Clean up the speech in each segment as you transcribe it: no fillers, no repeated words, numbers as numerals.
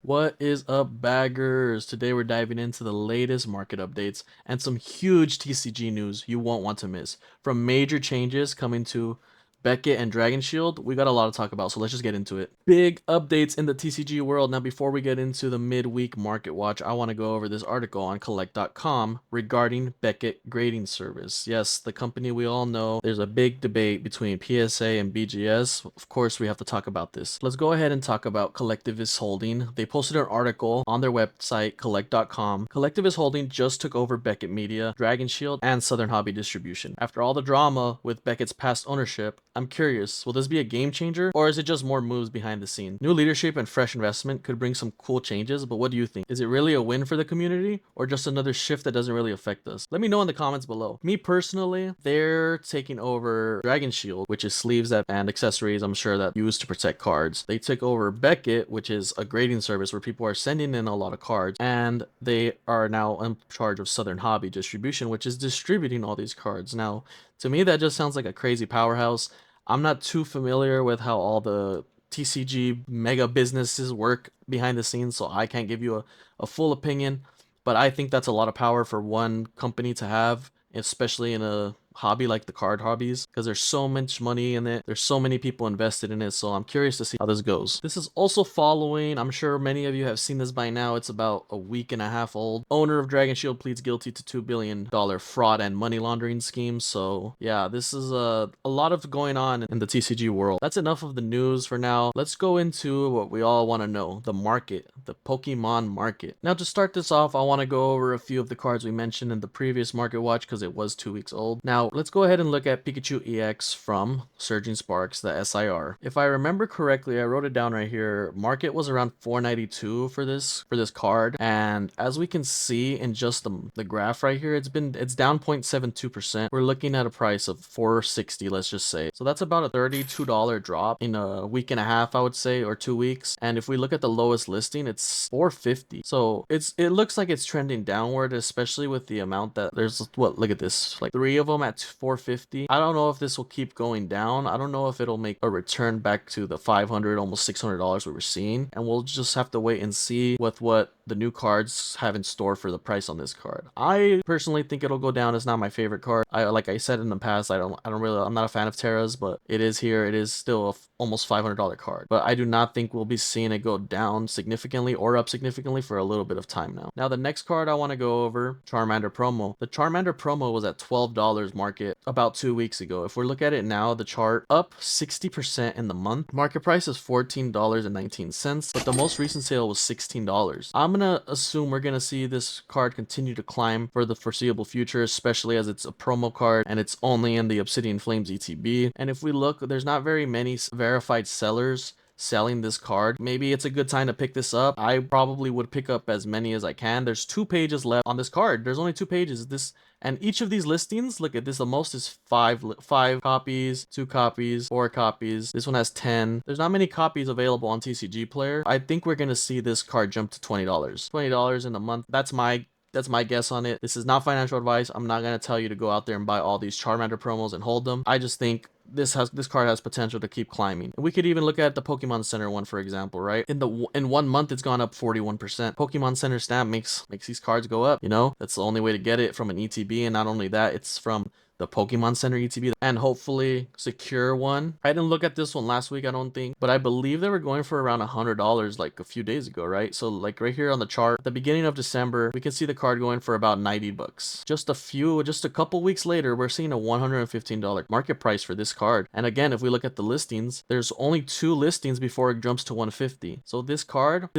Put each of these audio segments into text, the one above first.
What is up, baggers? Today we're diving into the latest market updates and some huge TCG news you won't want to miss. From major changes coming to Beckett and Dragon Shield, we got a lot to talk about, so let's just get into it. Big updates in the TCG world. Now, before we get into the midweek market watch, I want to go over this article on Collect.com regarding Beckett Grading Service. Yes, the company we all know. There's a big debate between PSA and BGS. Of course, we have to talk about this. Let's go ahead and talk about Collectivus Holding. They posted an article on their website, Collect.com. Collectivus Holding just took over Beckett Media, Dragon Shield, and Southern Hobby Distribution. After all the drama with Beckett's past ownership, I'm curious, will this be a game changer, or is it just more moves behind the scenes? New leadership and fresh investment could bring some cool changes, but what do you think? Is it really a win for the community, or just another shift that doesn't really affect us? Let me know in the comments below. Me personally, they're taking over Dragon Shield, which is sleeves and accessories, I'm sure, that used to protect cards. They took over Beckett, which is a grading service where people are sending in a lot of cards, and they are now in charge of Southern Hobby Distribution, which is distributing all these cards. Now, to me, that just sounds like a crazy powerhouse. I'm not too familiar with how all the TCG mega businesses work behind the scenes, so I can't give you a full opinion. But I think that's a lot of power for one company to have, especially in a hobby like the card hobbies, because there's so much money in it. There's so many people invested in it, so I'm curious to see how this goes. This is also following, I'm sure many of you have seen this by now, it's about a week and a half old. Owner of Dragon Shield pleads guilty to $2 billion fraud and money laundering scheme. So yeah, this is a lot of going on in the TCG world. That's enough of the news for now. Let's go into what we all want to know, the market, the Pokemon market. Now, to start this off, I want to go over a few of the cards we mentioned in the previous market watch because it was 2 weeks old. Now, let's go ahead and look at Pikachu EX from Surging Sparks, the SIR. If I remember correctly, I wrote it down right here. Market was around 492 for this card, and as we can see in just the graph right here, it's down 0.72%. We're looking at a price of 460, let's just say. So that's about a $32 drop in a week and a half, I would say, or 2 weeks. And if we look at the lowest listing, it's 450. So it looks like it's trending downward, especially with the amount that there's, what, look at this, like 3 of them at 450. I don't know if this will keep going down. I don't know if it'll make a return back to the 500, almost $600 we were seeing, and we'll just have to wait and see with what the new cards have in store for the price on this card. I personally think it'll go down. It's not my favorite card. Like I said in the past, I'm not a fan of Terras, but it is here. It is still a almost $500 card, but I do not think we'll be seeing it go down significantly or up significantly for a little bit of time now. Now, the next card I want to go over, Charmander promo. The Charmander promo was at $12 market about 2 weeks ago. If we look at it now, the chart up 60% in the month. Market price is $14.19, but the most recent sale was $16. I'm gonna assume we're gonna see this card continue to climb for the foreseeable future, especially as it's a promo card and it's only in the Obsidian Flames ETB. And if we look, there's not very many verified sellers selling this card. Maybe it's a good time to pick this up. I probably would pick up as many as I can. There's 2 pages left on this card. There's only 2 pages. And each of these listings, look at this, the most is 5 copies, 2 copies, 4 copies. This one has 10. There's not many copies available on TCG Player. I think we're gonna see this card jump to $20. $20 in a month. That's my guess on it. This is not financial advice. I'm not gonna tell you to go out there and buy all these Charmander promos and hold them. I just think this card has potential to keep climbing. We could even look at the Pokemon Center one, for example, right? In 1 month, it's gone up 41%. Pokemon Center stamp makes these cards go up. You know, that's the only way to get it from an ETB, and not only that, it's from the Pokemon Center ETB, and hopefully secure one. I didn't look at this one last week, I don't think, but I believe they were going for around $100 like a few days ago, right? So like right here on the chart, at the beginning of December, we can see the card going for about 90 bucks. Just a couple weeks later, we're seeing a $115 market price for this card. And again, if we look at the listings, there's only 2 listings before it jumps to 150. So this card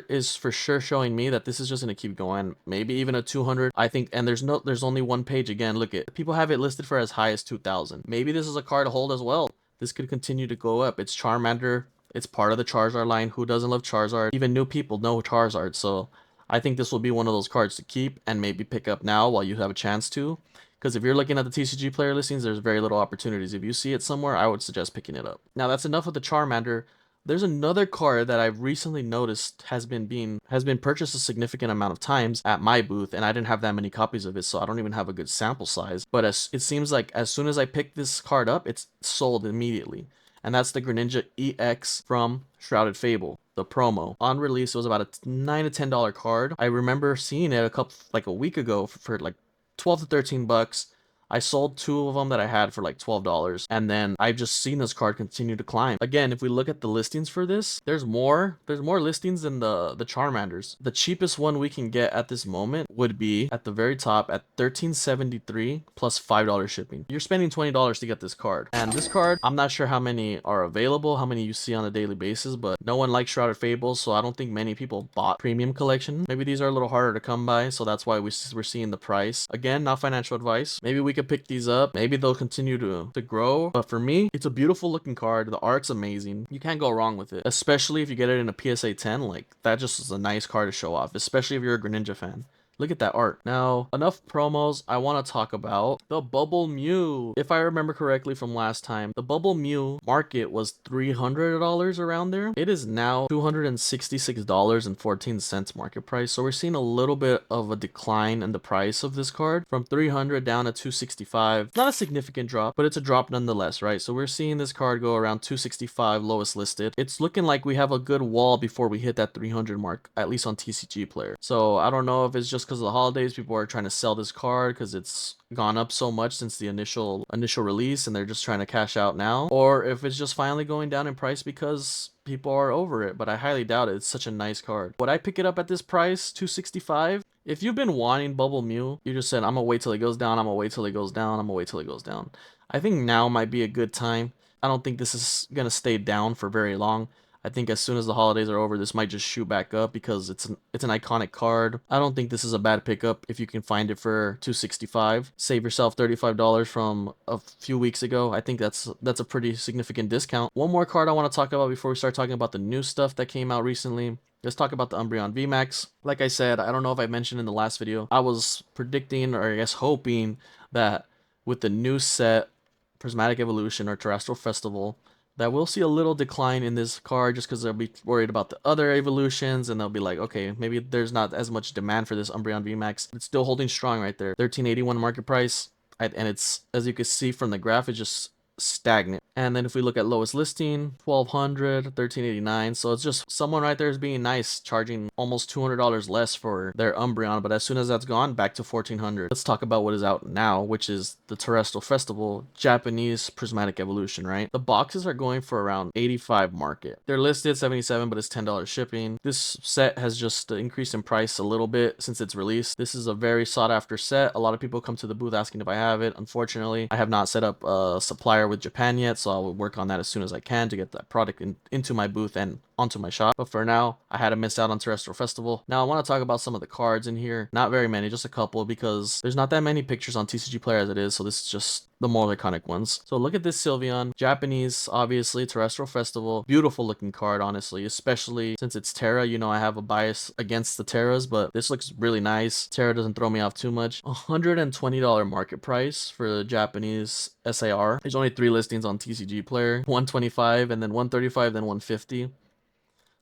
is for sure showing me that this is just going to keep going, maybe even a 200. I think, and there's only 1 page. Again, look at, people have it listed for as high as 2,000. Maybe this is a card to hold as well. This could continue to go up. It's Charmander. It's part of the Charizard line. Who doesn't love Charizard? Even new people know Charizard. So I think this will be one of those cards to keep and maybe pick up now while you have a chance to. Because if you're looking at the TCG Player listings, there's very little opportunities. If you see it somewhere, I would suggest picking it up. Now, that's enough of the Charmander. There's another card that I've recently noticed has been purchased a significant amount of times at my booth, and I didn't have that many copies of it, so I don't even have a good sample size. But it seems like as soon as I pick this card up, it's sold immediately. and that's the Greninja EX from Shrouded Fable, the promo. On release, it was about a $9 to $10 card. I remember seeing it a week ago for like 12 to 13 bucks. I sold 2 of them that I had for like $12, and then I've just seen this card continue to climb. Again, if we look at the listings for this, there's more listings than the Charmanders. The cheapest one we can get at this moment would be at the very top at $13.73 plus $5 shipping. You're spending $20 to get this card. And this card, I'm not sure how many are available, how many you see on a daily basis, but no one likes Shrouded Fables, so I don't think many people bought premium collection. Maybe these are a little harder to come by, so that's why we're seeing the price. Again, not financial advice. Maybe we could pick these up. Maybe they'll continue to grow. But for me, it's a beautiful looking card. The art's amazing. You can't go wrong with it, especially if you get it in a PSA 10. Like, that just is a nice card to show off, especially if you're a Greninja fan. Look at that art. Now, enough promos. I want to talk about the Bubble Mew. If I remember correctly from last time, the Bubble Mew market was $300 around there. It is now $266.14 market price. So we're seeing a little bit of a decline in the price of this card from 300 down to 265. Not a significant drop, but it's a drop nonetheless, right? So we're seeing this card go around 265, lowest listed. It's looking like we have a good wall before we hit that 300 mark, at least on TCG Player. So I don't know if it's just because of the holidays, people are trying to sell this card because it's gone up so much since the initial release and they're just trying to cash out now, or if it's just finally going down in price because people are over it, but I highly doubt it. It's such a nice card. Would I pick it up at this price, 265? If you've been wanting Bubble Mew, you just said, I'm gonna wait till it goes down, I'm gonna wait till it goes down, I'm gonna wait till it goes down. I think now might be a good time. I don't think this is gonna stay down for very long. I think as soon as the holidays are over, this might just shoot back up because it's an iconic card. I don't think this is a bad pickup if you can find it for $265. Save yourself $35 from a few weeks ago. I think that's a pretty significant discount. One more card I want to talk about before we start talking about the new stuff that came out recently. Let's talk about the Umbreon Vmax. Like I said, I don't know if I mentioned in the last video, I was predicting, or I guess hoping, that with the new set, Prismatic Evolution or Terastal Festival, that we'll see a little decline in this card just because they'll be worried about the other evolutions, and they'll be like, okay, maybe there's not as much demand for this Umbreon Vmax. It's still holding strong right there. 1381 market price, and it's, as you can see from the graph, it's just stagnant. And then if we look at lowest listing, 1200, 1389. So it's just someone right there is being nice, charging almost $200 less for their Umbreon. But as soon as that's gone, back to 1400. Let's talk about what is out now, which is the Terastal Festival Japanese Prismatic Evolution, right? The boxes are going for around 85 market. They're listed 77, but it's $10 shipping. This set has just increased in price a little bit since its release. This is a very sought after set. A lot of people come to the booth asking if I have it. Unfortunately, I have not set up a supplier with Japan yet, so I'll work on that as soon as I can to get that product into my booth and onto my shop. But for now, I had to miss out on Terastal Festival. Now I want to talk about some of the cards in here. Not very many, just a couple, because there's not that many pictures on TCG Player as it is, so this is just the more iconic ones. So look at this Sylveon, Japanese, obviously, Terastal Festival. Beautiful looking card, honestly, especially since it's Terra. You know, I have a bias against the Terras, but this looks really nice. Terra doesn't throw me off too much. $120 market price for the Japanese SAR. There's only 3 listings on TCG Player, 125 and then 135, then 150.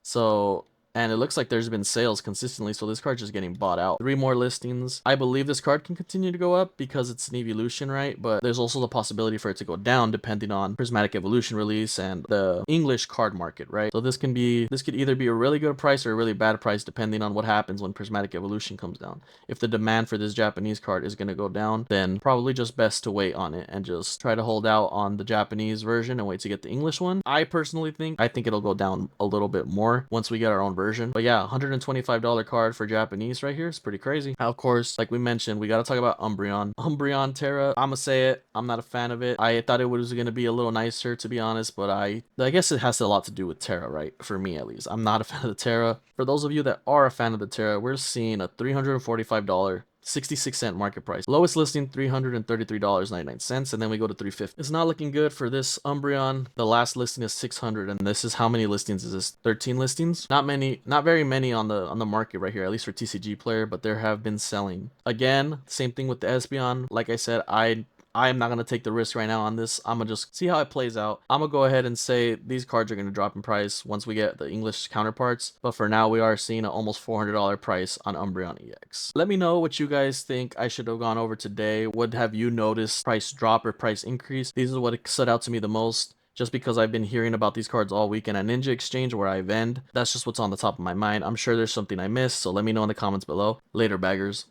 So, and it looks like there's been sales consistently, so this card's just getting bought out. 3 more listings. I believe this card can continue to go up because it's an evolution, right? But there's also the possibility for it to go down depending on Prismatic Evolution release and the English card market, right? So this could either be a really good price or a really bad price depending on what happens when Prismatic Evolution comes down. If the demand for this Japanese card is going to go down, then probably just best to wait on it and just try to hold out on the Japanese version and wait to get the English one. I personally think it'll go down a little bit more once we get our own version. But yeah, $125 card for Japanese right here is pretty crazy. Now, of course, like we mentioned, we got to talk about Umbreon Terra. I'm gonna say it, I'm not a fan of it. I thought it was gonna be a little nicer, to be honest, but I guess it has a lot to do with Terra, right? For me, at least. I'm not a fan of the Terra. For those of you that are a fan of the Terra, we're seeing a $345 66-cent market price. Lowest listing $333.99, and then we go to $350. It's not looking good for this Umbreon. The last listing is $600, and this is how many listings is this? 13 listings. Not very many on the market right here, at least for TCG Player, but there have been selling. Again, same thing with the Espeon. Like I said, I am not going to take the risk right now on this. I'm going to just see how it plays out. I'm going to go ahead and say these cards are going to drop in price once we get the English counterparts. But for now, we are seeing an almost $400 price on Umbreon EX. Let me know what you guys think I should have gone over today. What have you noticed? Price drop or price increase? These are what stood out to me the most. just because I've been hearing about these cards all weekend at Ninja Exchange where I vend. That's just what's on the top of my mind. I'm sure there's something I missed, so let me know in the comments below. Later, baggers.